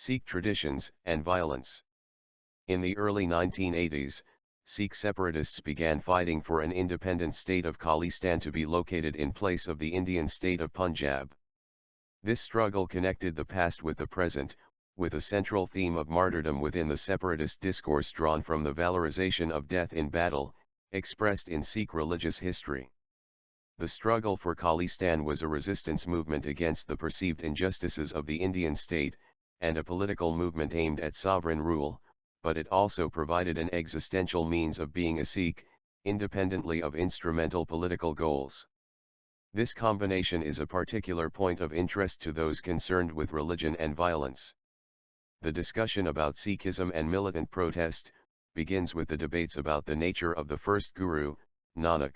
Sikh traditions and violence. In the early 1980s, Sikh separatists began fighting for an independent state of Khalistan to be located in place of the Indian state of Punjab. This struggle connected the past with the present, with a central theme of martyrdom within the separatist discourse drawn from the valorization of death in battle, expressed in Sikh religious history. The struggle for Khalistan was a resistance movement against the perceived injustices of the Indian state, and a political movement aimed at sovereign rule, but it also provided an existential means of being a Sikh, independently of instrumental political goals. This combination is a particular point of interest to those concerned with religion and violence. The discussion about Sikhism and militant protest begins with the debates about the nature of the first Guru, Nanak.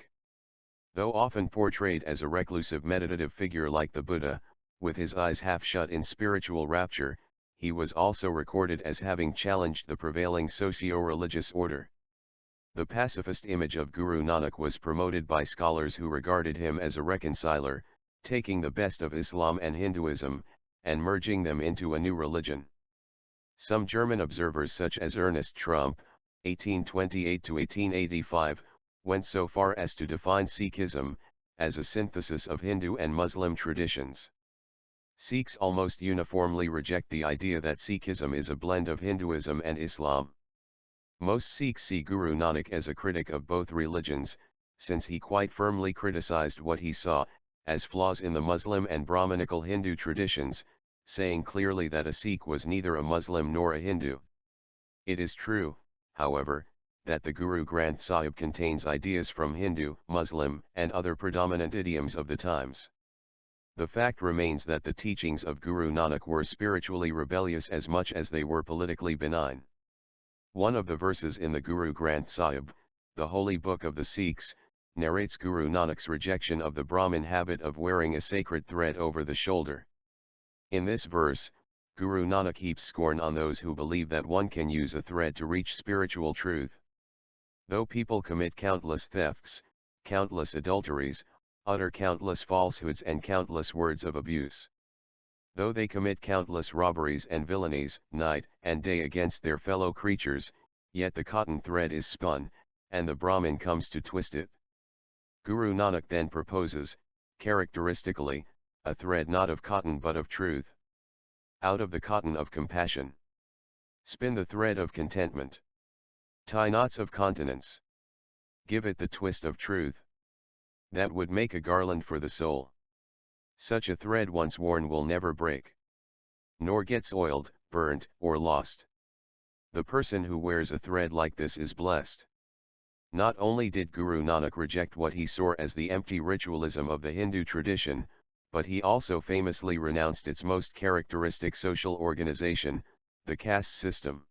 Though often portrayed as a reclusive meditative figure like the Buddha, with his eyes half shut in spiritual rapture, he was also recorded as having challenged the prevailing socio-religious order. The pacifist image of Guru Nanak was promoted by scholars who regarded him as a reconciler, taking the best of Islam and Hinduism, and merging them into a new religion. Some German observers such as Ernest Trump, 1828–1885, went so far as to define Sikhism as a synthesis of Hindu and Muslim traditions. Sikhs almost uniformly reject the idea that Sikhism is a blend of Hinduism and Islam. Most Sikhs see Guru Nanak as a critic of both religions, since he quite firmly criticized what he saw as flaws in the Muslim and Brahmanical Hindu traditions, saying clearly that a Sikh was neither a Muslim nor a Hindu. It is true, however, that the Guru Granth Sahib contains ideas from Hindu, Muslim, and other predominant idioms of the times. The fact remains that the teachings of Guru Nanak were spiritually rebellious as much as they were politically benign. One of the verses in the Guru Granth Sahib, the holy book of the Sikhs, narrates Guru Nanak's rejection of the Brahmin habit of wearing a sacred thread over the shoulder. In this verse, Guru Nanak heaps scorn on those who believe that one can use a thread to reach spiritual truth. Though people commit countless thefts, countless adulteries, utter countless falsehoods and countless words of abuse. Though they commit countless robberies and villainies, night and day against their fellow creatures, yet the cotton thread is spun, and the Brahmin comes to twist it. Guru Nanak then proposes, characteristically, a thread not of cotton but of truth. Out of the cotton of compassion, spin the thread of contentment. Tie knots of continence. Give it the twist of truth. That would make a garland for the soul. Such a thread once worn will never break, nor get soiled, burnt, or lost. The person who wears a thread like this is blessed. Not only did Guru Nanak reject what he saw as the empty ritualism of the Hindu tradition, but he also famously renounced its most characteristic social organization, the caste system.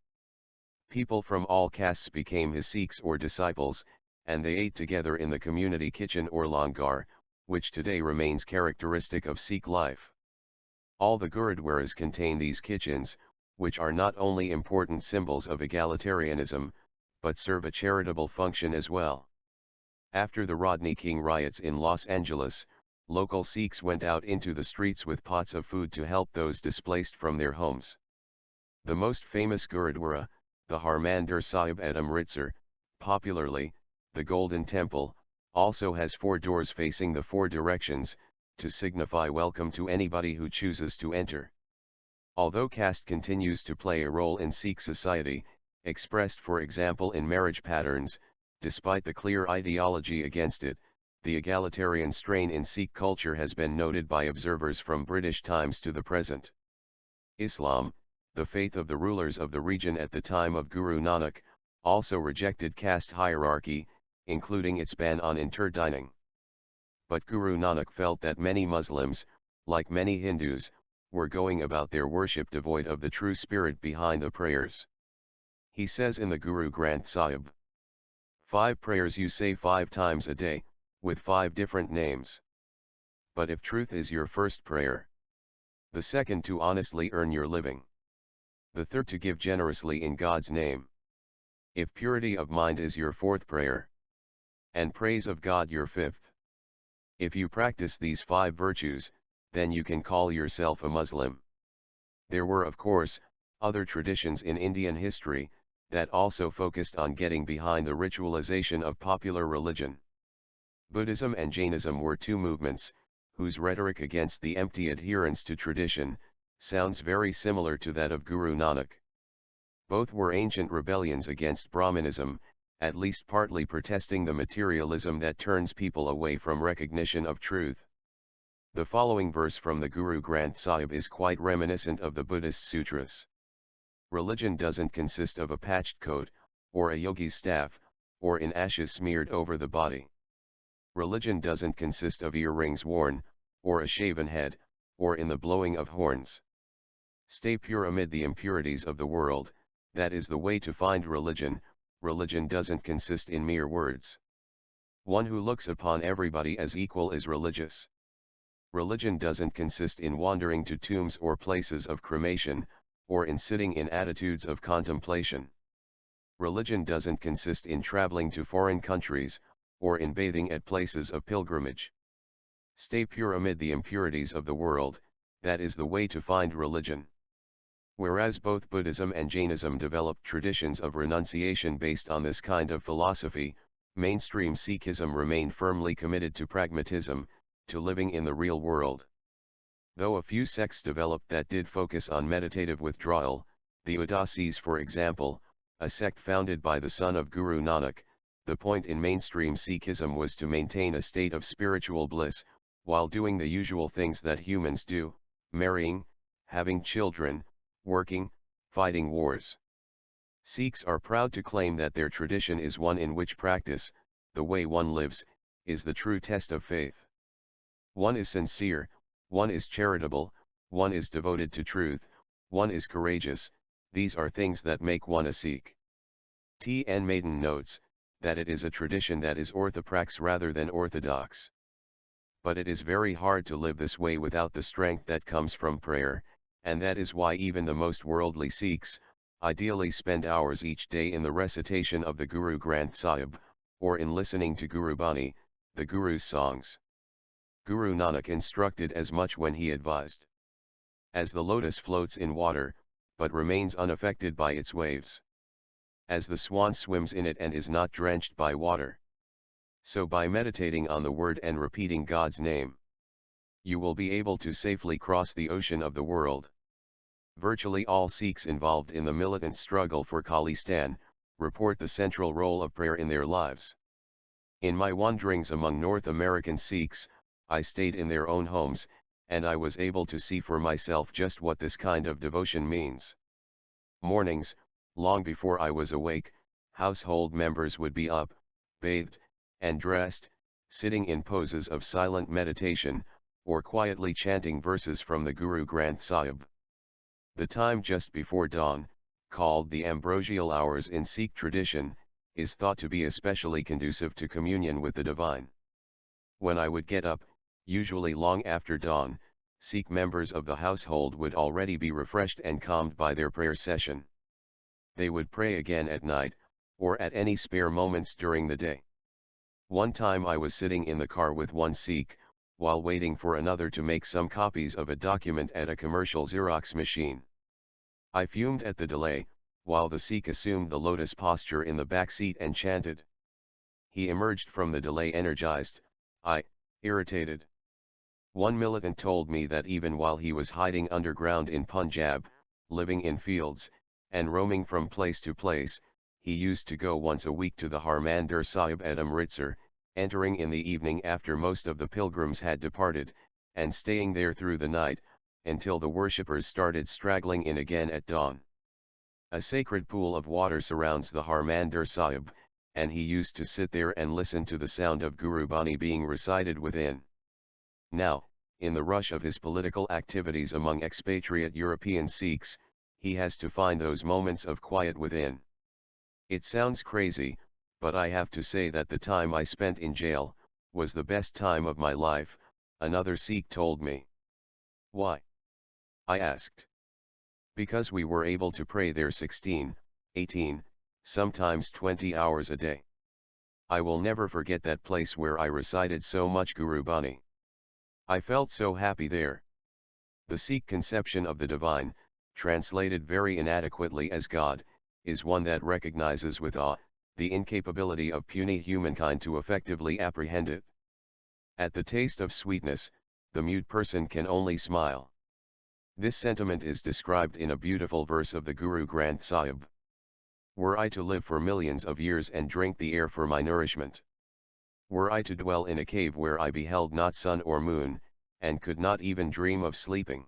People from all castes became his Sikhs or disciples, and they ate together in the community kitchen or langar, which today remains characteristic of Sikh life. All the Gurudwaras contain these kitchens, which are not only important symbols of egalitarianism, but serve a charitable function as well. After the Rodney King riots in Los Angeles, local Sikhs went out into the streets with pots of food to help those displaced from their homes. The most famous Gurudwara, the Harmandir Sahib at Amritsar, popularly, the Golden Temple, also has 4 doors facing the 4 directions, to signify welcome to anybody who chooses to enter. Although caste continues to play a role in Sikh society, expressed for example in marriage patterns, despite the clear ideology against it, the egalitarian strain in Sikh culture has been noted by observers from British times to the present. Islam, the faith of the rulers of the region at the time of Guru Nanak, also rejected caste hierarchy, including its ban on interdining. But Guru Nanak felt that many Muslims, like many Hindus, were going about their worship devoid of the true spirit behind the prayers. He says in the Guru Granth Sahib, 5 prayers you say 5 times a day, with 5 different names. But if truth is your first prayer, the second to honestly earn your living, the third to give generously in God's name, if purity of mind is your 4th prayer, and praise of God your 5th. If you practice these 5 virtues, then you can call yourself a Muslim. There were of course, Other traditions in Indian history, that also focused on getting behind the ritualization of popular religion. Buddhism and Jainism were two movements, whose rhetoric against the empty adherence to tradition, sounds very similar to that of Guru Nanak. Both were ancient rebellions against Brahmanism, at least partly protesting the materialism that turns people away from recognition of truth. The following verse from the Guru Granth Sahib is quite reminiscent of the Buddhist sutras. Religion doesn't consist of a patched coat, or a yogi's staff, or in ashes smeared over the body. Religion doesn't consist of earrings worn, or a shaven head, or in the blowing of horns. Stay pure amid the impurities of the world, that is the way to find religion. Religion doesn't consist in mere words. One who looks upon everybody as equal is religious. Religion doesn't consist in wandering to tombs or places of cremation, or in sitting in attitudes of contemplation. Religion doesn't consist in traveling to foreign countries, or in bathing at places of pilgrimage. Stay pure amid the impurities of the world, that is the way to find religion. Whereas both Buddhism and Jainism developed traditions of renunciation based on this kind of philosophy, mainstream Sikhism remained firmly committed to pragmatism, to living in the real world. Though a few sects developed that did focus on meditative withdrawal, the Udasis for example, a sect founded by the son of Guru Nanak, the point in mainstream Sikhism was to maintain a state of spiritual bliss, while doing the usual things that humans do, marrying, having children, working, fighting wars. Sikhs are proud to claim that their tradition is one in which practice, the way one lives, is the true test of faith. One is sincere, one is charitable, one is devoted to truth, one is courageous. These are things that make one a Sikh. T.N. Maiden notes, that it is a tradition that is orthoprax rather than orthodox. But it is very hard to live this way without the strength that comes from prayer, and that is why even the most worldly Sikhs, ideally spend hours each day in the recitation of the Guru Granth Sahib, or in listening to Guru Bani, the Guru's songs. Guru Nanak instructed as much when he advised. As the lotus floats in water, but remains unaffected by its waves. As the swan swims in it and is not drenched by water. So by meditating on the word and repeating God's name, you will be able to safely cross the ocean of the world. Virtually all Sikhs involved in the militant struggle for Khalistan, report the central role of prayer in their lives. In my wanderings among North American Sikhs, I stayed in their own homes, and I was able to see for myself just what this kind of devotion means. Mornings, long before I was awake, household members would be up, bathed, and dressed, sitting in poses of silent meditation, or quietly chanting verses from the Guru Granth Sahib. The time just before dawn, called the ambrosial hours in Sikh tradition, is thought to be especially conducive to communion with the divine. When I would get up, usually long after dawn, Sikh members of the household would already be refreshed and calmed by their prayer session. They would pray again at night, or at any spare moments during the day. One time I was sitting in the car with one Sikh, while waiting for another to make some copies of a document at a commercial Xerox machine. I fumed at the delay, while the Sikh assumed the lotus posture in the back seat and chanted. He emerged from the delay energized, I, irritated. One militant told me that even while he was hiding underground in Punjab, living in fields, and roaming from place to place, he used to go once a week to the Harmandir Sahib at Amritsar, entering in the evening after most of the pilgrims had departed, and staying there through the night, until the worshippers started straggling in again at dawn. A sacred pool of water surrounds the Harmandir Sahib, and he used to sit there and listen to the sound of Guru Bani being recited within. Now, in the rush of his political activities among expatriate European Sikhs, he has to find those moments of quiet within. It sounds crazy, but I have to say that the time I spent in jail was the best time of my life, another Sikh told me. Why? I asked. Because we were able to pray there 16, 18, sometimes 20 hours a day. I will never forget that place where I recited so much Guru Bani. I felt so happy there. The Sikh conception of the divine, translated very inadequately as God, is one that recognizes with awe the incapability of puny humankind to effectively apprehend it. At the taste of sweetness, the mute person can only smile. This sentiment is described in a beautiful verse of the Guru Granth Sahib. Were I to live for millions of years and drink the air for my nourishment, were I to dwell in a cave where I beheld not sun or moon, and could not even dream of sleeping,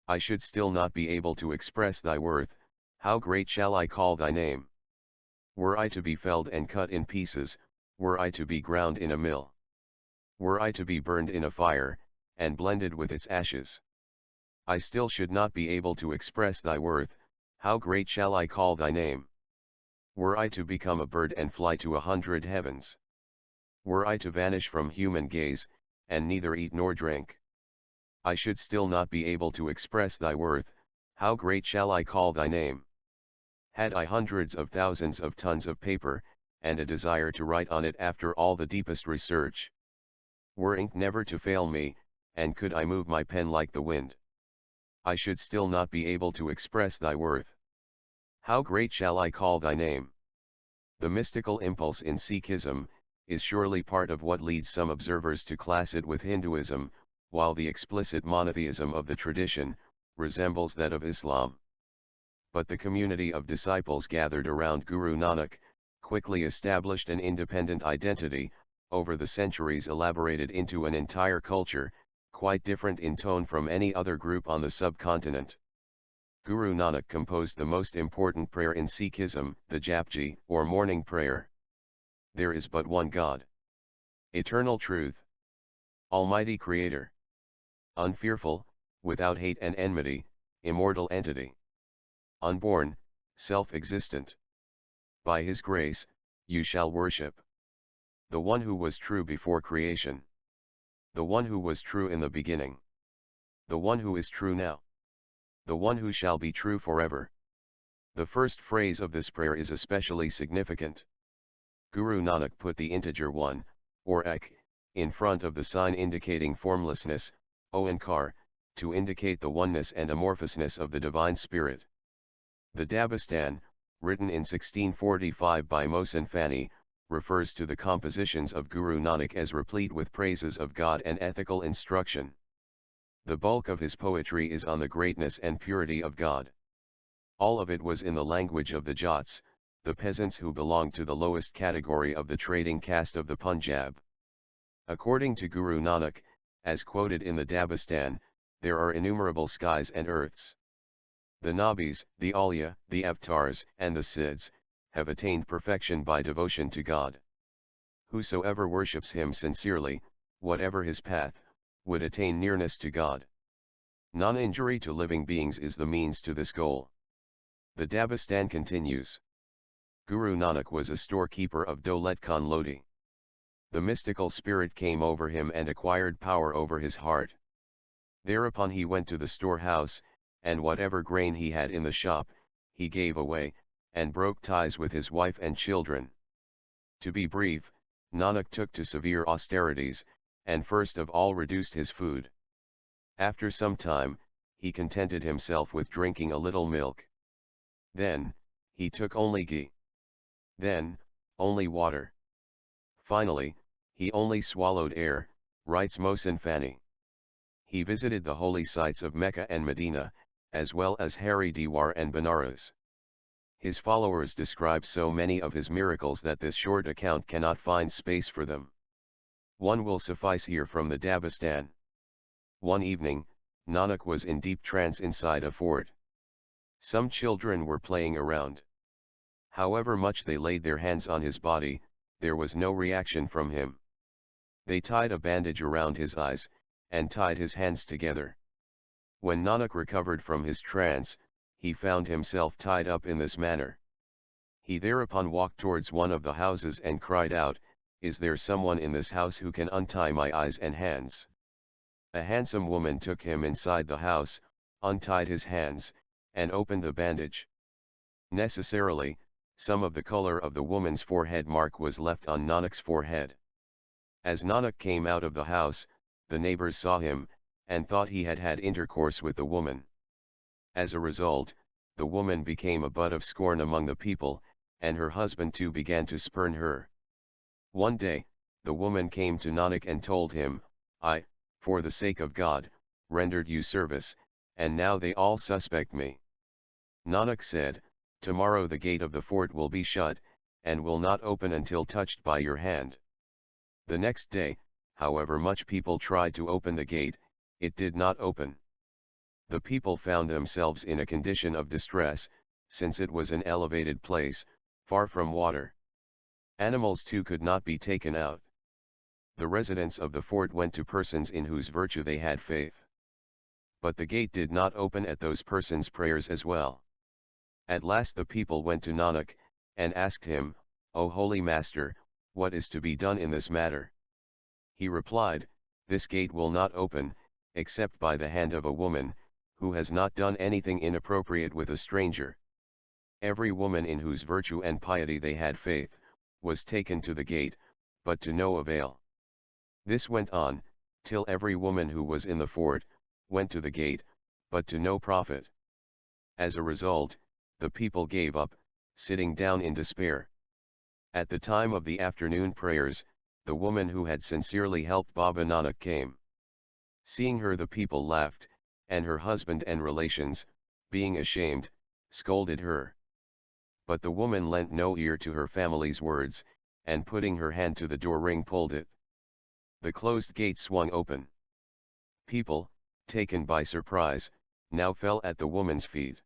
I should still not be able to express thy worth. How great shall I call thy name? Were I to be felled and cut in pieces, were I to be ground in a mill, were I to be burned in a fire, and blended with its ashes, I still should not be able to express thy worth. How great shall I call thy name? Were I to become a bird and fly to 100 heavens, were I to vanish from human gaze, and neither eat nor drink, I should still not be able to express thy worth. How great shall I call thy name? Had I hundreds of thousands of tons of paper, and a desire to write on it after all the deepest research, were ink never to fail me, and could I move my pen like the wind, I should still not be able to express thy worth. How great shall I call thy name? The mystical impulse in Sikhism is surely part of what leads some observers to class it with Hinduism, while the explicit monotheism of the tradition resembles that of Islam. But the community of disciples gathered around Guru Nanak quickly established an independent identity, over the centuries elaborated into an entire culture, quite different in tone from any other group on the subcontinent. Guru Nanak composed the most important prayer in Sikhism, the Japji, or morning prayer. There is but one God. Eternal truth. Almighty Creator. Unfearful, without hate and enmity, immortal entity. Unborn, self-existent. By His grace, you shall worship the one who was true before creation, the one who was true in the beginning, the one who is true now, the one who shall be true forever. The first phrase of this prayer is especially significant. Guru Nanak put the integer 1, or ek, in front of the sign indicating formlessness, Oankar, to indicate the oneness and amorphousness of the Divine Spirit. The Dabistan, written in 1645 by Mohsin Fani, refers to the compositions of Guru Nanak as replete with praises of God and ethical instruction. The bulk of his poetry is on the greatness and purity of God. All of it was in the language of the Jats, the peasants who belonged to the lowest category of the trading caste of the Punjab. According to Guru Nanak, as quoted in the Dabistan, there are innumerable skies and earths. The Nabis, the Aulia, the Avatars, and the Siddhs, have attained perfection by devotion to God. Whosoever worships Him sincerely, whatever his path, would attain nearness to God. Non-injury to living beings is the means to this goal. The Dabistan continues. Guru Nanak was a storekeeper of Daulat Khan Lodi. The mystical spirit came over him and acquired power over his heart. Thereupon he went to the storehouse, and whatever grain he had in the shop, he gave away, and broke ties with his wife and children. To be brief, Nanak took to severe austerities, and first of all reduced his food. After some time, he contented himself with drinking a little milk. Then, he took only ghee. Then, only water. Finally, he only swallowed air, writes Mohsin Fani. He visited the holy sites of Mecca and Medina, as well as Haridwar and Benares. His followers describe so many of his miracles that this short account cannot find space for them. One will suffice here from the Dabistan. One evening, Nanak was in deep trance inside a fort. Some children were playing around. However much they laid their hands on his body, there was no reaction from him. They tied a bandage around his eyes, and tied his hands together. When Nanak recovered from his trance, he found himself tied up in this manner. He thereupon walked towards one of the houses and cried out, "Is there someone in this house who can untie my eyes and hands?" A handsome woman took him inside the house, untied his hands, and opened the bandage. Necessarily, some of the color of the woman's forehead mark was left on Nanak's forehead. As Nanak came out of the house, the neighbors saw him, and thought he had had intercourse with the woman. As a result, the woman became a butt of scorn among the people, and her husband too began to spurn her. One day, the woman came to Nanak and told him, I, for the sake of God, rendered you service, and now they all suspect me. Nanak said, tomorrow the gate of the fort will be shut, and will not open until touched by your hand. The next day, however much people tried to open the gate, it did not open. The people found themselves in a condition of distress, since it was an elevated place, far from water. Animals too could not be taken out. The residents of the fort went to persons in whose virtue they had faith. But the gate did not open at those persons' prayers as well. At last the people went to Nanak, and asked him, O Holy Master, what is to be done in this matter? He replied, this gate will not open, except by the hand of a woman, who has not done anything inappropriate with a stranger. Every woman in whose virtue and piety they had faith, was taken to the gate, but to no avail. This went on, till every woman who was in the fort, went to the gate, but to no profit. As a result, the people gave up, sitting down in despair. At the time of the afternoon prayers, the woman who had sincerely helped Baba Nanak came. Seeing her the people laughed, and her husband and relations, being ashamed, scolded her. But the woman lent no ear to her family's words, and putting her hand to the door ring pulled it. The closed gate swung open. People, taken by surprise, now fell at the woman's feet.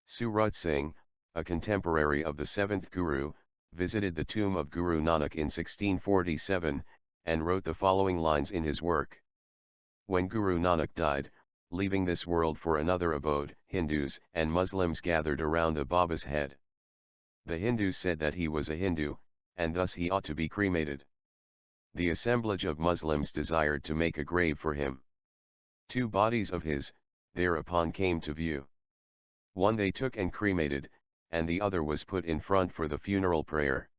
Surat Singh, a contemporary of the seventh Guru, visited the tomb of Guru Nanak in 1647, and wrote the following lines in his work. When Guru Nanak died, leaving this world for another abode, Hindus and Muslims gathered around the Baba's head. The Hindus said that he was a Hindu, and thus he ought to be cremated. The assemblage of Muslims desired to make a grave for him. Two bodies of his, thereupon came to view. One they took and cremated, and the other was put in front for the funeral prayer.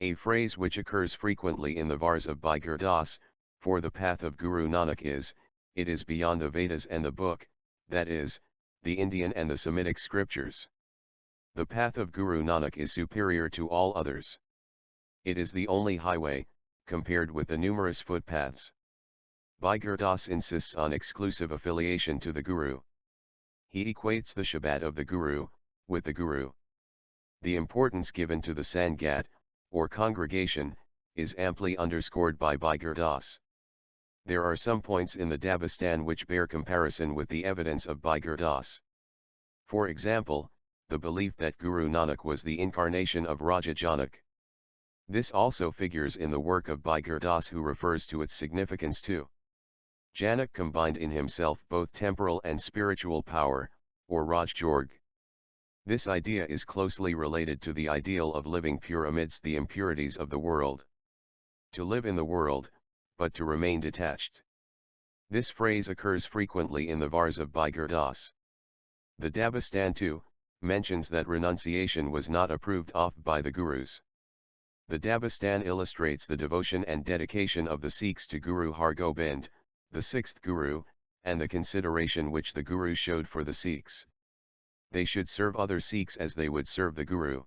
A phrase which occurs frequently in the Vars of Bhai Gurdas, for the path of Guru Nanak is, it is beyond the Vedas and the book, that is, the Indian and the Semitic scriptures. The path of Guru Nanak is superior to all others. It is the only highway, compared with the numerous footpaths. Bhai Gurdas insists on exclusive affiliation to the Guru. He equates the Shabad of the Guru, with the Guru. The importance given to the Sangat, or congregation, is amply underscored by Bhai Gurdas. There are some points in the Dabistan which bear comparison with the evidence of Bhai Gurdas. For example, the belief that Guru Nanak was the incarnation of Raja Janak. This also figures in the work of Bhai Gurdas, who refers to its significance too. Janak combined in himself both temporal and spiritual power, or Raj Jorg. This idea is closely related to the ideal of living pure amidst the impurities of the world. To live in the world, but to remain detached. This phrase occurs frequently in the Vars of Bhai Gurdas. The Dabistan too, mentions that renunciation was not approved of by the Gurus. The Dabistan illustrates the devotion and dedication of the Sikhs to Guru Har Gobind, the sixth Guru, and the consideration which the Guru showed for the Sikhs. They should serve other Sikhs as they would serve the Guru.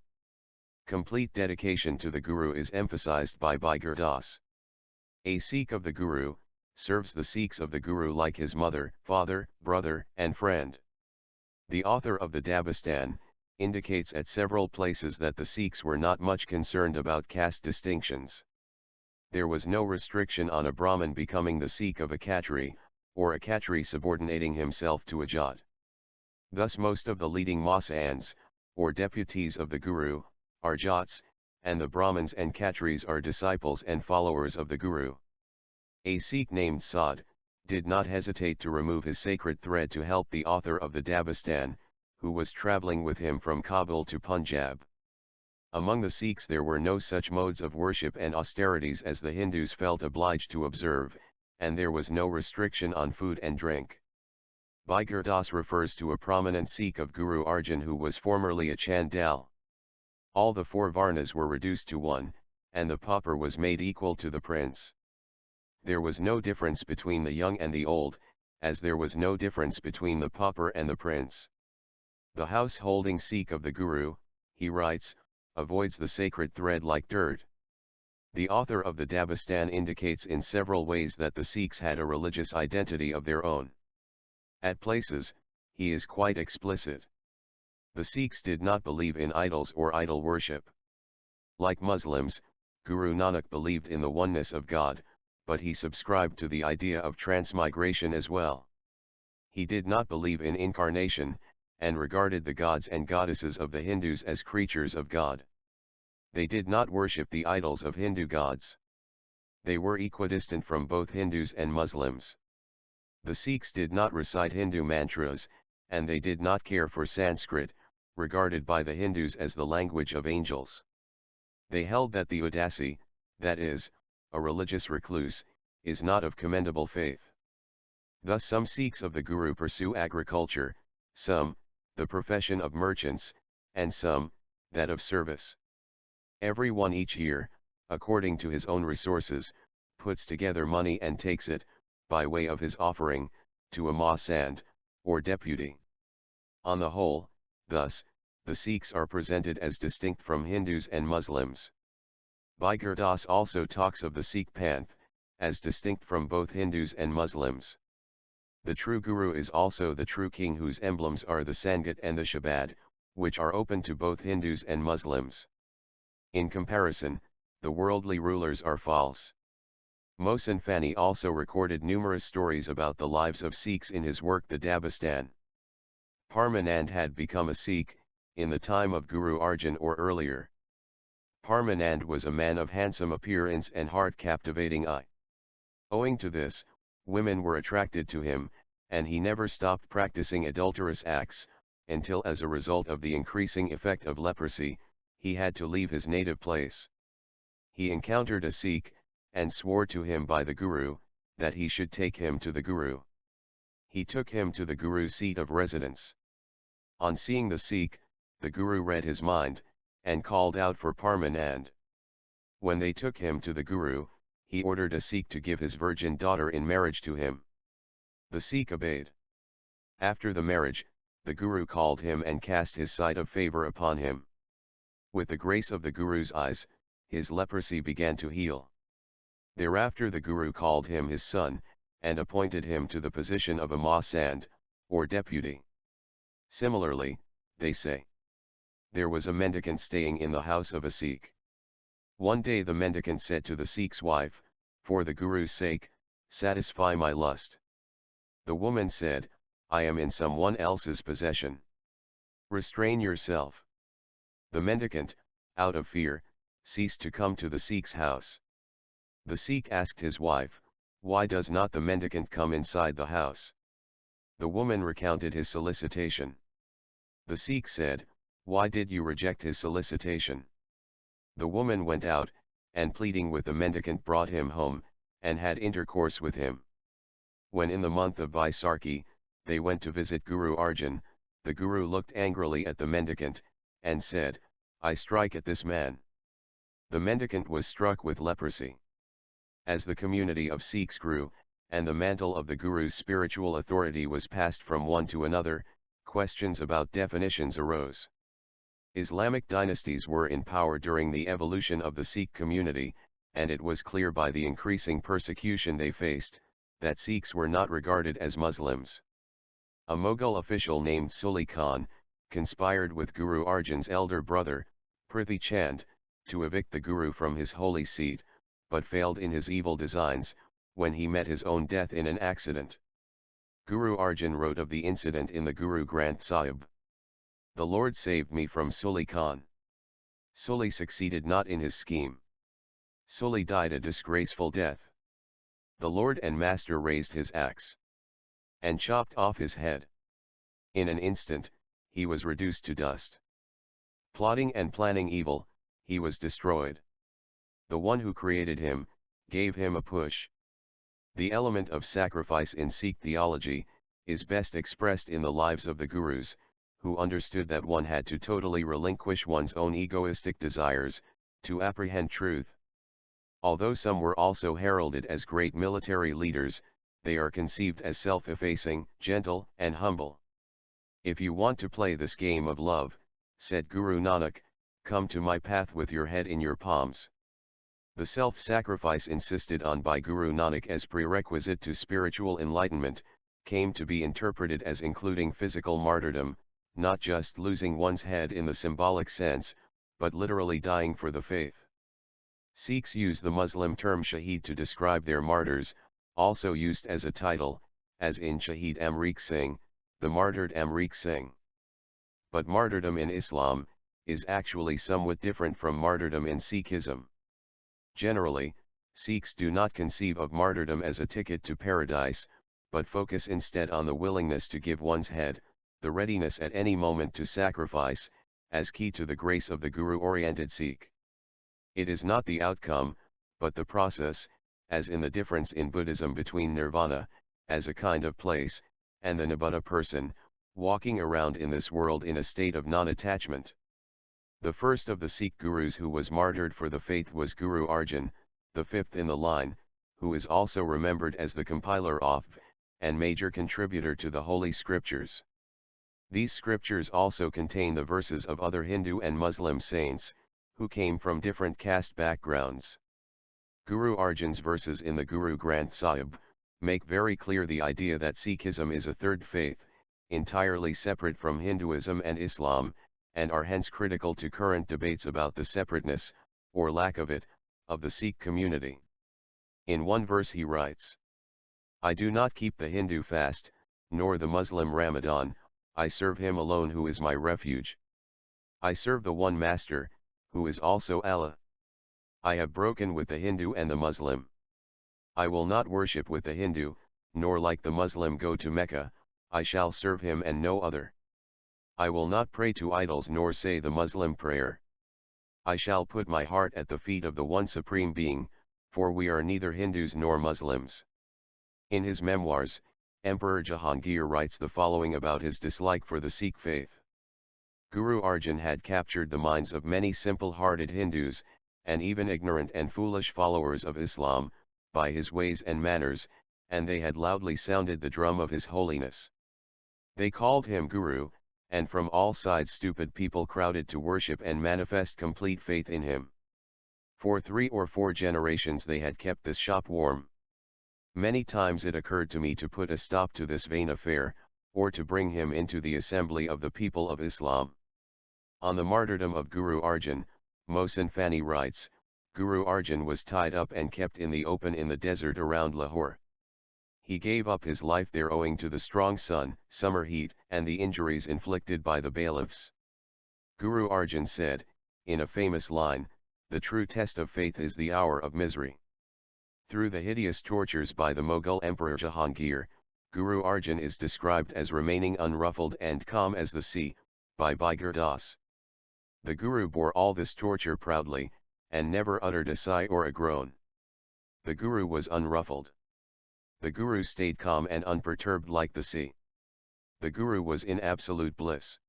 Complete dedication to the Guru is emphasized by Bhai Gurdas. A Sikh of the Guru, serves the Sikhs of the Guru like his mother, father, brother, and friend. The author of the Dabistan, indicates at several places that the Sikhs were not much concerned about caste distinctions. There was no restriction on a Brahmin becoming the Sikh of a Khatri, or a Khatri subordinating himself to a Jat. Thus most of the leading Masans, or deputies of the Guru, are Jats, and the Brahmins and Khatris are disciples and followers of the Guru. A Sikh named Saad, did not hesitate to remove his sacred thread to help the author of the Dabistan, who was travelling with him from Kabul to Punjab. Among the Sikhs there were no such modes of worship and austerities as the Hindus felt obliged to observe, and there was no restriction on food and drink. Bhai Gurdas refers to a prominent Sikh of Guru Arjan who was formerly a Chandal. All the four Varnas were reduced to one, and the pauper was made equal to the prince. There was no difference between the young and the old, as there was no difference between the pauper and the prince. The house-holding Sikh of the Guru, he writes, avoids the sacred thread like dirt. The author of the Dabistan indicates in several ways that the Sikhs had a religious identity of their own. At places, he is quite explicit. The Sikhs did not believe in idols or idol worship. Like Muslims, Guru Nanak believed in the oneness of God, but he subscribed to the idea of transmigration as well. He did not believe in incarnation, and regarded the gods and goddesses of the Hindus as creatures of God. They did not worship the idols of Hindu gods. They were equidistant from both Hindus and Muslims. The Sikhs did not recite Hindu mantras, and they did not care for Sanskrit, regarded by the Hindus as the language of angels. They held that the udasi, that is, a religious recluse, is not of commendable faith. Thus some Sikhs of the Guru pursue agriculture, some, the profession of merchants, and some, that of service. Every one each year, according to his own resources, puts together money and takes it, by way of his offering, to a mahsand, or deputy. On the whole, thus, the Sikhs are presented as distinct from Hindus and Muslims. Bhai Gurdas also talks of the Sikh panth, as distinct from both Hindus and Muslims. The true Guru is also the true king whose emblems are the Sangat and the Shabad, which are open to both Hindus and Muslims. In comparison, the worldly rulers are false. Mohsin Fani also recorded numerous stories about the lives of Sikhs in his work the Dabistan. Parmanand had become a Sikh, in the time of Guru Arjan or earlier. Parmanand was a man of handsome appearance and heart-captivating eye. Owing to this, women were attracted to him, and he never stopped practicing adulterous acts, until as a result of the increasing effect of leprosy, he had to leave his native place. He encountered a Sikh, and swore to him by the Guru, that he should take him to the Guru. He took him to the Guru's seat of residence. On seeing the Sikh, the Guru read his mind, and called out for Parmanand. When they took him to the Guru, he ordered a Sikh to give his virgin daughter in marriage to him. The Sikh obeyed. After the marriage, the Guru called him and cast his sight of favor upon him. With the grace of the Guru's eyes, his leprosy began to heal. Thereafter the Guru called him his son, and appointed him to the position of a mahsand, or deputy. Similarly, they say, there was a mendicant staying in the house of a Sikh. One day the mendicant said to the Sikh's wife, for the Guru's sake, satisfy my lust. The woman said, I am in someone else's possession. Restrain yourself. The mendicant, out of fear, ceased to come to the Sikh's house. The Sikh asked his wife, why does not the mendicant come inside the house? The woman recounted his solicitation. The Sikh said, why did you reject his solicitation? The woman went out, and pleading with the mendicant brought him home, and had intercourse with him. When in the month of Vaisakhi, they went to visit Guru Arjan, the Guru looked angrily at the mendicant, and said, I strike at this man. The mendicant was struck with leprosy. As the community of Sikhs grew, and the mantle of the Guru's spiritual authority was passed from one to another, questions about definitions arose. Islamic dynasties were in power during the evolution of the Sikh community, and it was clear by the increasing persecution they faced, that Sikhs were not regarded as Muslims. A Mughal official named Suli Khan, conspired with Guru Arjan's elder brother, Prithi Chand, to evict the Guru from his holy seat, but failed in his evil designs, when he met his own death in an accident. Guru Arjan wrote of the incident in the Guru Granth Sahib. The Lord saved me from Suli Khan. Suli succeeded not in his scheme. Suli died a disgraceful death. The Lord and Master raised his axe and chopped off his head. In an instant, he was reduced to dust. Plotting and planning evil, he was destroyed. The one who created him, gave him a push. The element of sacrifice in Sikh theology, is best expressed in the lives of the Gurus, who understood that one had to totally relinquish one's own egoistic desires, to apprehend truth. Although some were also heralded as great military leaders, they are conceived as self-effacing, gentle, and humble. If you want to play this game of love, said Guru Nanak, come to my path with your head in your palms. The self-sacrifice insisted on by Guru Nanak as prerequisite to spiritual enlightenment, came to be interpreted as including physical martyrdom, not just losing one's head in the symbolic sense, but literally dying for the faith. Sikhs use the Muslim term shaheed to describe their martyrs, also used as a title, as in Shaheed Amrik Singh, the martyred Amrik Singh. But martyrdom in Islam is actually somewhat different from martyrdom in Sikhism. Generally, Sikhs do not conceive of martyrdom as a ticket to paradise, but focus instead on the willingness to give one's head, the readiness at any moment to sacrifice, as key to the grace of the Guru-oriented Sikh. It is not the outcome, but the process, as in the difference in Buddhism between nirvana, as a kind of place, and the nibbana person, walking around in this world in a state of non-attachment. The first of the Sikh gurus who was martyred for the faith was Guru Arjan, the fifth in the line, who is also remembered as the compiler of, and major contributor to the Holy Scriptures. These scriptures also contain the verses of other Hindu and Muslim saints, who came from different caste backgrounds. Guru Arjan's verses in the Guru Granth Sahib make very clear the idea that Sikhism is a third faith, entirely separate from Hinduism and Islam, and are hence critical to current debates about the separateness, or lack of it, of the Sikh community. In one verse he writes, I do not keep the Hindu fast, nor the Muslim Ramadan, I serve him alone who is my refuge. I serve the one Master, who is also Allah. I have broken with the Hindu and the Muslim. I will not worship with the Hindu, nor like the Muslim go to Mecca, I shall serve him and no other. I will not pray to idols nor say the Muslim prayer. I shall put my heart at the feet of the one Supreme Being, for we are neither Hindus nor Muslims. In his memoirs, Emperor Jahangir writes the following about his dislike for the Sikh faith. Guru Arjan had captured the minds of many simple-hearted Hindus, and even ignorant and foolish followers of Islam, by his ways and manners, and they had loudly sounded the drum of his holiness. They called him Guru, and from all sides stupid people crowded to worship and manifest complete faith in him. For 3 or 4 generations they had kept this shop warm. Many times it occurred to me to put a stop to this vain affair, or to bring him into the assembly of the people of Islam. On the martyrdom of Guru Arjan, Mohsin Fani writes, Guru Arjan was tied up and kept in the open in the desert around Lahore. He gave up his life there owing to the strong sun, summer heat, and the injuries inflicted by the bailiffs. Guru Arjan said, in a famous line, the true test of faith is the hour of misery. Through the hideous tortures by the Mughal Emperor Jahangir, Guru Arjan is described as remaining unruffled and calm as the sea, by Baigur Das. The Guru bore all this torture proudly, and never uttered a sigh or a groan. The Guru was unruffled. The Guru stayed calm and unperturbed like the sea. The Guru was in absolute bliss.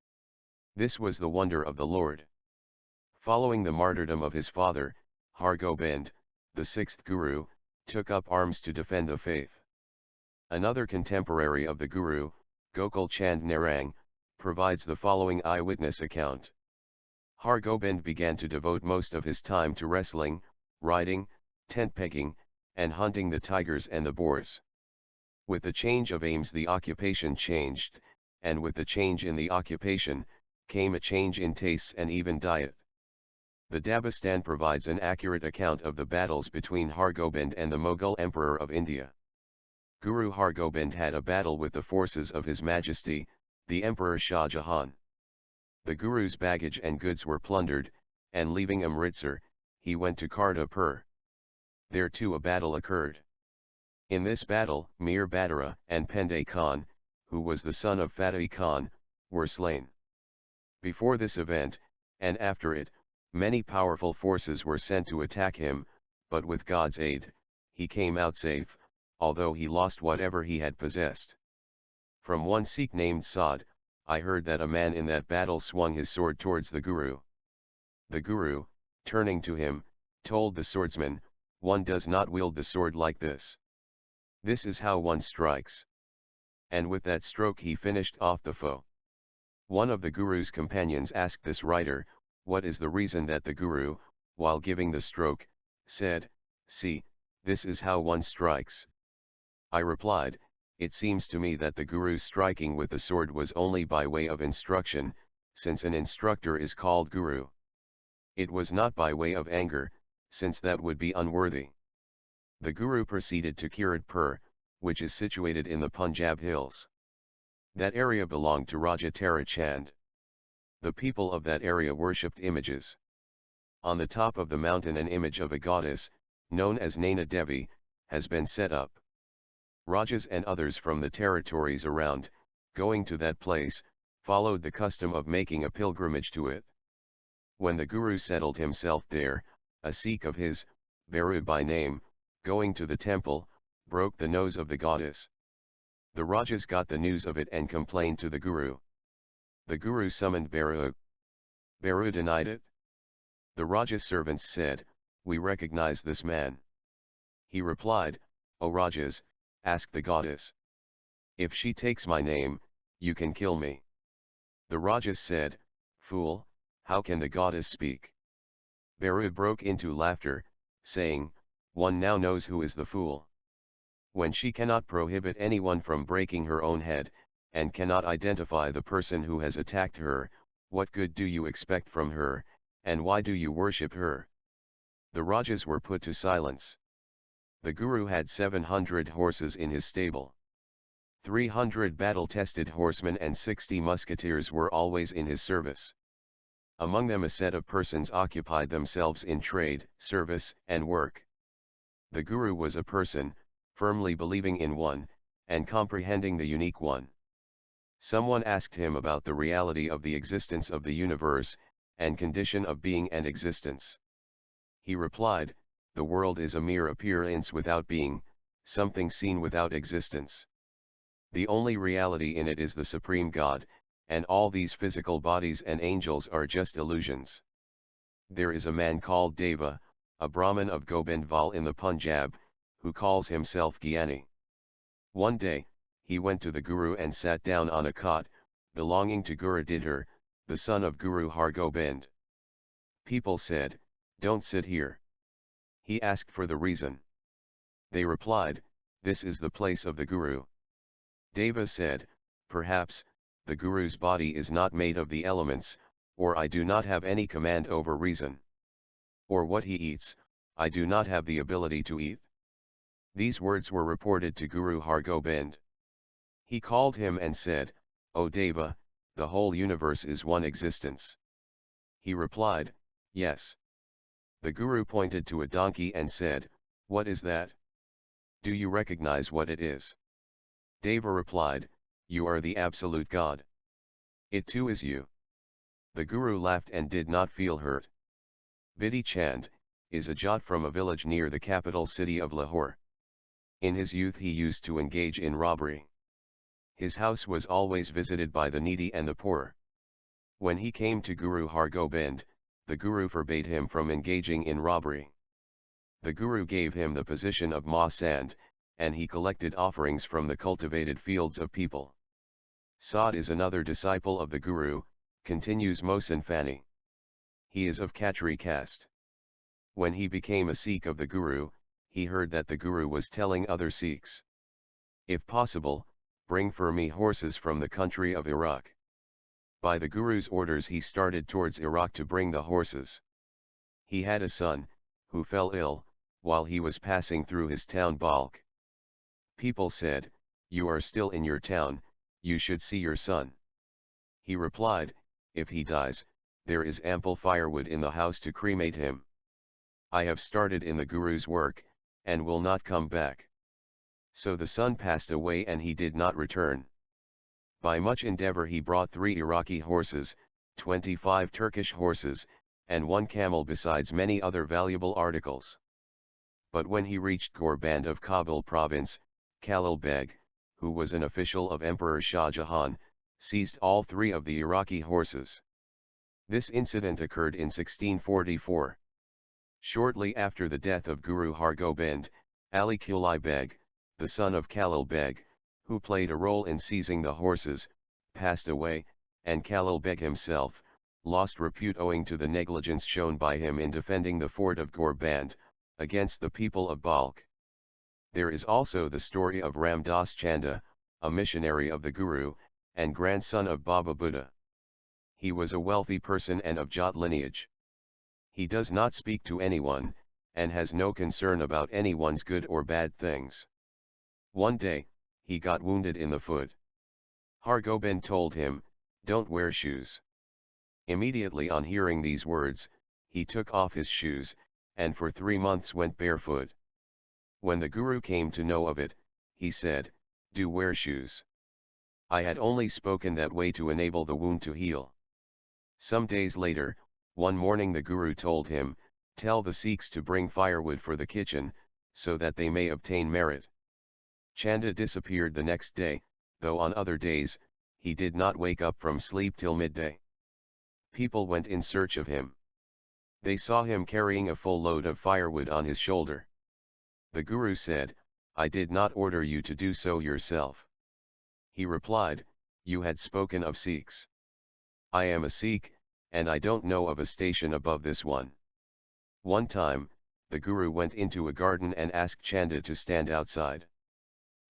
This was the wonder of the Lord. Following the martyrdom of his father, Har Gobind, the 6th Guru, took up arms to defend the faith. Another contemporary of the Guru, Gokul Chand Narang, provides the following eyewitness account. Har Gobind began to devote most of his time to wrestling, riding, tent pegging, and hunting the tigers and the boars. With the change of aims the occupation changed, and with the change in the occupation, came a change in tastes and even diet. The Dabistan provides an accurate account of the battles between Har Gobind and the Mughal Emperor of India. Guru Har Gobind had a battle with the forces of His Majesty, the Emperor Shah Jahan. The Guru's baggage and goods were plundered, and leaving Amritsar, he went to Kartarpur. There too a battle occurred. In this battle, Mir Badara and Pendey Khan, who was the son of Fateh Khan, were slain. Before this event, and after it, many powerful forces were sent to attack him, but with God's aid, he came out safe, although he lost whatever he had possessed. From one Sikh named Saad, I heard that a man in that battle swung his sword towards the Guru. The Guru, turning to him, told the swordsman, one does not wield the sword like this. This is how one strikes. And with that stroke he finished off the foe. One of the Guru's companions asked this writer, what is the reason that the Guru, while giving the stroke, said, "See, this is how one strikes." I replied, it seems to me that the Guru's striking with the sword was only by way of instruction, since an instructor is called Guru. It was not by way of anger, since that would be unworthy. The Guru proceeded to Kiratpur, which is situated in the Punjab hills. That area belonged to Raja Tara Chand. The people of that area worshipped images. On the top of the mountain an image of a goddess, known as Naina Devi, has been set up. Rajas and others from the territories around, going to that place, followed the custom of making a pilgrimage to it. When the Guru settled himself there, a Sikh of his, Beru by name, going to the temple, broke the nose of the goddess. The Rajas got the news of it and complained to the Guru. The Guru summoned Beru. Beru denied it. The Raja's servants said, "We recognize this man." He replied, "O Rajas, ask the goddess. If she takes my name, you can kill me." The Rajas said, "Fool, how can the goddess speak?" Beru broke into laughter, saying, "One now knows who is the fool. When she cannot prohibit anyone from breaking her own head, and cannot identify the person who has attacked her, what good do you expect from her, and why do you worship her?" The Rajas were put to silence. The Guru had 700 horses in his stable. 300 battle-tested horsemen and 60 musketeers were always in his service. Among them a set of persons occupied themselves in trade, service, and work. The Guru was a person, firmly believing in one, and comprehending the unique one. Someone asked him about the reality of the existence of the universe, and condition of being and existence. He replied, "The world is a mere appearance without being, something seen without existence. The only reality in it is the Supreme God, and all these physical bodies and angels are just illusions." There is a man called Deva, a Brahmin of Gobindwal in the Punjab, who calls himself Gyani. One day, he went to the Guru and sat down on a cot, belonging to Guru Didhar, the son of Guru Har Gobind. People said, "Don't sit here." He asked for the reason. They replied, "This is the place of the Guru." Deva said, "Perhaps, the Guru's body is not made of the elements, or I do not have any command over reason. Or what he eats, I do not have the ability to eat." These words were reported to Guru Har Gobind. He called him and said, "O Deva, the whole universe is one existence." He replied, "Yes." The Guru pointed to a donkey and said, "What is that? Do you recognize what it is?" Deva replied, "You are the absolute God. It too is you." The Guru laughed and did not feel hurt. Bidhi Chand is a Jat from a village near the capital city of Lahore. In his youth he used to engage in robbery. His house was always visited by the needy and the poor. When he came to Guru Har Gobind, the Guru forbade him from engaging in robbery. The Guru gave him the position of Mahsand, and he collected offerings from the cultivated fields of people. Saad is another disciple of the Guru, continues Mohsin Fani. He is of Khatri caste. When he became a Sikh of the Guru, he heard that the Guru was telling other Sikhs, "If possible, bring for me horses from the country of Iraq." By the Guru's orders he started towards Iraq to bring the horses. He had a son, who fell ill, while he was passing through his town Balkh. People said, "You are still in your town, you should see your son." He replied, "If he dies, there is ample firewood in the house to cremate him. I have started in the Guru's work, and will not come back." So the son passed away and he did not return. By much endeavor he brought 3 Iraqi horses, 25 Turkish horses, and 1 camel besides many other valuable articles. But when he reached Gorband of Kabul province, Khalil Beg, who was an official of Emperor Shah Jahan, seized all 3 of the Iraqi horses. This incident occurred in 1644. Shortly after the death of Guru Har Gobind, Ali Kulai Beg, the son of Khalil Beg, who played a role in seizing the horses, passed away, and Khalil Beg himself lost repute owing to the negligence shown by him in defending the fort of Gorband against the people of Balkh. There is also the story of Ram Das Chanda, a missionary of the Guru, and grandson of Baba Buddha. He was a wealthy person and of Jat lineage. He does not speak to anyone, and has no concern about anyone's good or bad things. One day, he got wounded in the foot. Har Gobind told him, "Don't wear shoes." Immediately on hearing these words, he took off his shoes, and for 3 months went barefoot. When the Guru came to know of it, he said, "Do wear shoes. I had only spoken that way to enable the wound to heal." Some days later, one morning the Guru told him, "Tell the Sikhs to bring firewood for the kitchen, so that they may obtain merit." Chanda disappeared the next day, though on other days, he did not wake up from sleep till midday. People went in search of him. They saw him carrying a full load of firewood on his shoulder. The Guru said, "I did not order you to do so yourself." He replied, "You had spoken of Sikhs. I am a Sikh, and I don't know of a station above this one." One time, the Guru went into a garden and asked Chanda to stand outside.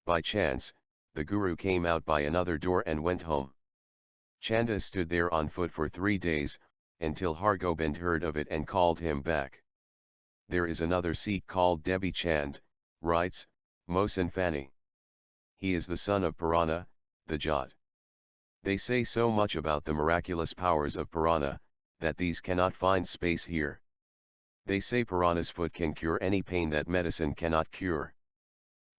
By chance, the Guru came out by another door and went home. Chanda stood there on foot for 3 days, until Har Gobind heard of it and called him back. There is another Sikh called Debi Chand, writes, Mohsin Fani. He is the son of Purana, the Jat. They say so much about the miraculous powers of Purana, that these cannot find space here. They say Purana's foot can cure any pain that medicine cannot cure.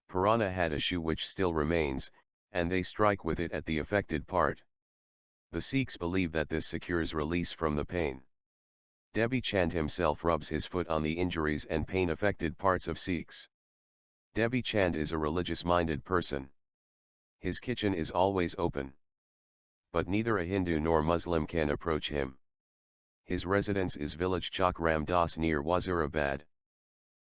Purana had a shoe which still remains, and they strike with it at the affected part. The Sikhs believe that this secures release from the pain. Debi Chand himself rubs his foot on the injuries and pain-affected parts of Sikhs. Debi Chand is a religious-minded person. His kitchen is always open. But neither a Hindu nor Muslim can approach him. His residence is village Chak Ram Das near Wazirabad.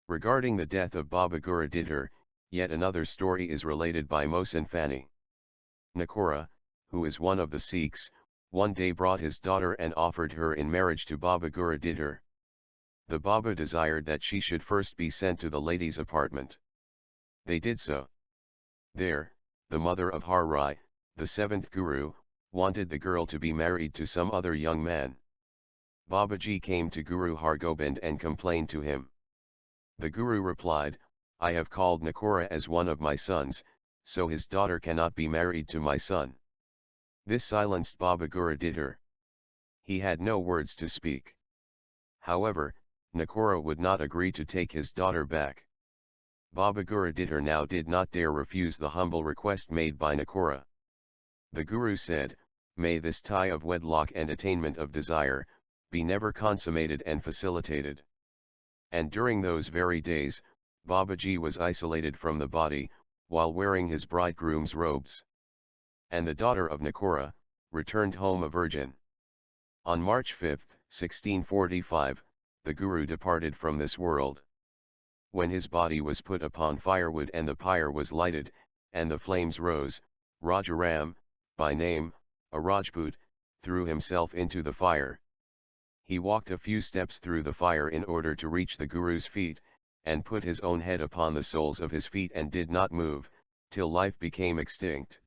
Regarding the death of Baba Guru Didhar, yet another story is related by Mohsin Fani. Nakora, who is one of the Sikhs, one day brought his daughter and offered her in marriage to Baba Guru Didhar. The Baba desired that she should first be sent to the ladies' apartment. They did so. There, the mother of Har Rai, the 7th Guru, wanted the girl to be married to some other young man. Babaji came to Guru Har Gobind and complained to him. The Guru replied, "I have called Nakora as one of my sons, so his daughter cannot be married to my son." This silenced Baba Guru Didhar. He had no words to speak. However, Nakora would not agree to take his daughter back. Baba Guru Didhar now did not dare refuse the humble request made by Nakora. The Guru said, "May this tie of wedlock and attainment of desire, be never consummated and facilitated." And during those very days, Babaji was isolated from the body, while wearing his bridegroom's robes. And the daughter of Nakora returned home a virgin. On March 5, 1645, the Guru departed from this world. When his body was put upon firewood and the pyre was lighted, and the flames rose, Rajaram, by name, a Rajput, threw himself into the fire. He walked a few steps through the fire in order to reach the Guru's feet, and put his own head upon the soles of his feet and did not move, till life became extinct.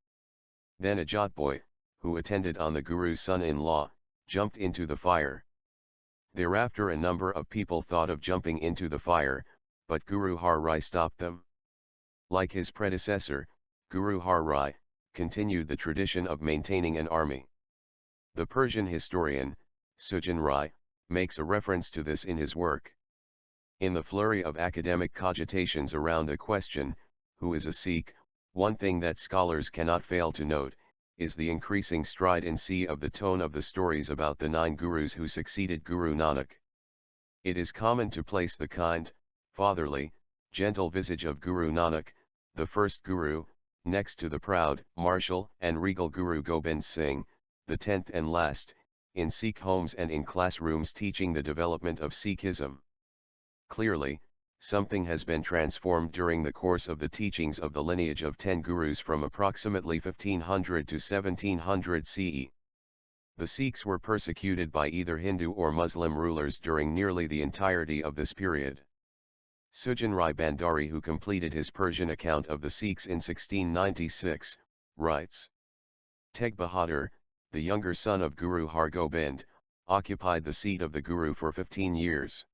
Then a Jat boy, who attended on the Guru's son-in-law, jumped into the fire. Thereafter a number of people thought of jumping into the fire, but Guru Har Rai stopped them. Like his predecessor, Guru Har Rai continued the tradition of maintaining an army. The Persian historian, Sujan Rai, makes a reference to this in his work. In the flurry of academic cogitations around the question, who is a Sikh, one thing that scholars cannot fail to note, is the increasing stridency of the tone of the stories about the 9 Gurus who succeeded Guru Nanak. It is common to place the kind, fatherly, gentle visage of Guru Nanak, the first Guru, next to the proud, martial and regal Guru Gobind Singh, the 10th and last, in Sikh homes and in classrooms teaching the development of Sikhism. Clearly, something has been transformed during the course of the teachings of the lineage of 10 gurus from approximately 1500 to 1700 CE. The Sikhs were persecuted by either Hindu or Muslim rulers during nearly the entirety of this period. Sujan Rai Bandari, who completed his Persian account of the Sikhs in 1696, writes, Teg Bahadur, the younger son of Guru Har Gobind, occupied the seat of the Guru for 15 years.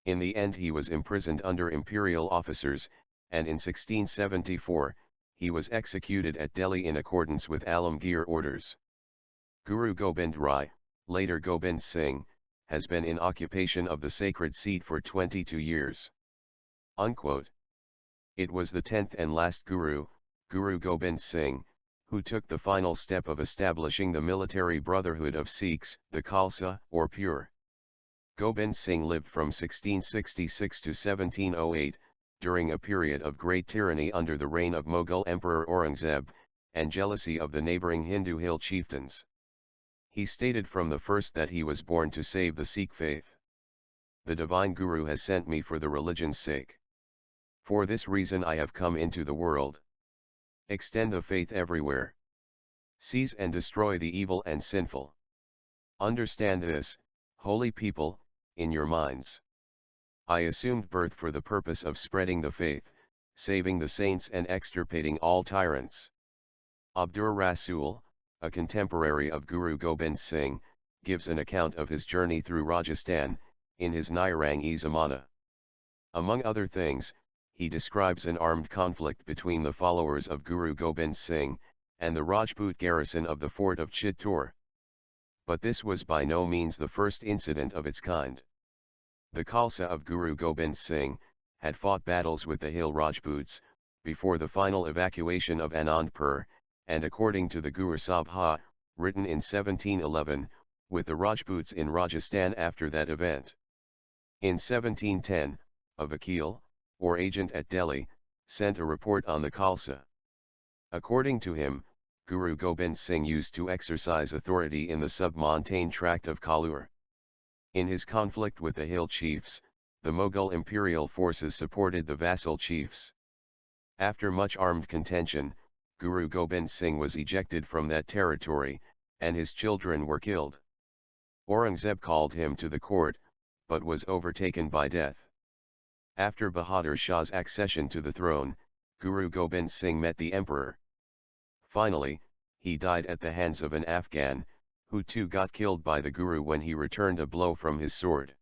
In the end he was imprisoned under imperial officers, and in 1674, he was executed at Delhi in accordance with Alamgir orders. Guru Gobind Rai, later Gobind Singh, has been in occupation of the sacred seat for 22 years. Unquote. It was the 10th and last Guru, Guru Gobind Singh, who took the final step of establishing the military brotherhood of Sikhs, the Khalsa, or pure. Gobind Singh lived from 1666 to 1708, during a period of great tyranny under the reign of Mughal Emperor Aurangzeb, and jealousy of the neighbouring Hindu hill chieftains. He stated from the first that he was born to save the Sikh faith. The divine Guru has sent me for the religion's sake. For this reason I have come into the world. Extend the faith everywhere. Seize and destroy the evil and sinful. Understand this, holy people, in your minds. I assumed birth for the purpose of spreading the faith, saving the saints and extirpating all tyrants. Abdur Rasool, a contemporary of Guru Gobind Singh, gives an account of his journey through Rajasthan, in his Nairang-e-Zamana. Among other things, he describes an armed conflict between the followers of Guru Gobind Singh, and the Rajput garrison of the fort of Chittor. But this was by no means the first incident of its kind. The Khalsa of Guru Gobind Singh had fought battles with the hill Rajputs, before the final evacuation of Anandpur, and according to the Guru Sabha, written in 1711, with the Rajputs in Rajasthan after that event. In 1710, a vakil, or agent at Delhi, sent a report on the Khalsa. According to him, Guru Gobind Singh used to exercise authority in the sub-montane tract of Kalur. In his conflict with the hill chiefs, the Mughal imperial forces supported the vassal chiefs. After much armed contention, Guru Gobind Singh was ejected from that territory, and his children were killed. Aurangzeb called him to the court, but was overtaken by death. After Bahadur Shah's accession to the throne, Guru Gobind Singh met the emperor. Finally, he died at the hands of an Afghan, who too got killed by the Guru when he returned a blow from his sword.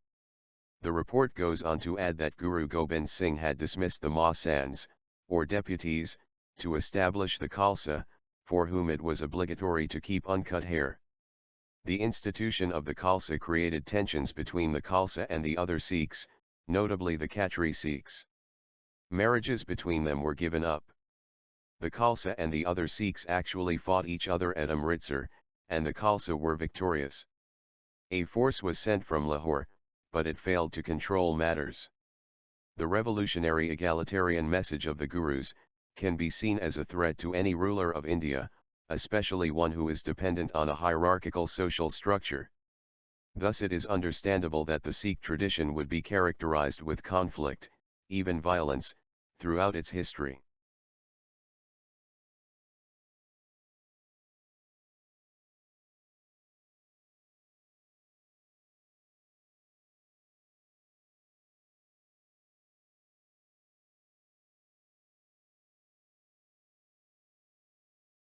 The report goes on to add that Guru Gobind Singh had dismissed the Mahsans, or deputies, to establish the Khalsa, for whom it was obligatory to keep uncut hair. The institution of the Khalsa created tensions between the Khalsa and the other Sikhs, notably the Khatri Sikhs. Marriages between them were given up. The Khalsa and the other Sikhs actually fought each other at Amritsar, and the Khalsa were victorious. A force was sent from Lahore, but it failed to control matters. The revolutionary egalitarian message of the Gurus can be seen as a threat to any ruler of India, especially one who is dependent on a hierarchical social structure. Thus it is understandable that the Sikh tradition would be characterized with conflict, even violence, throughout its history.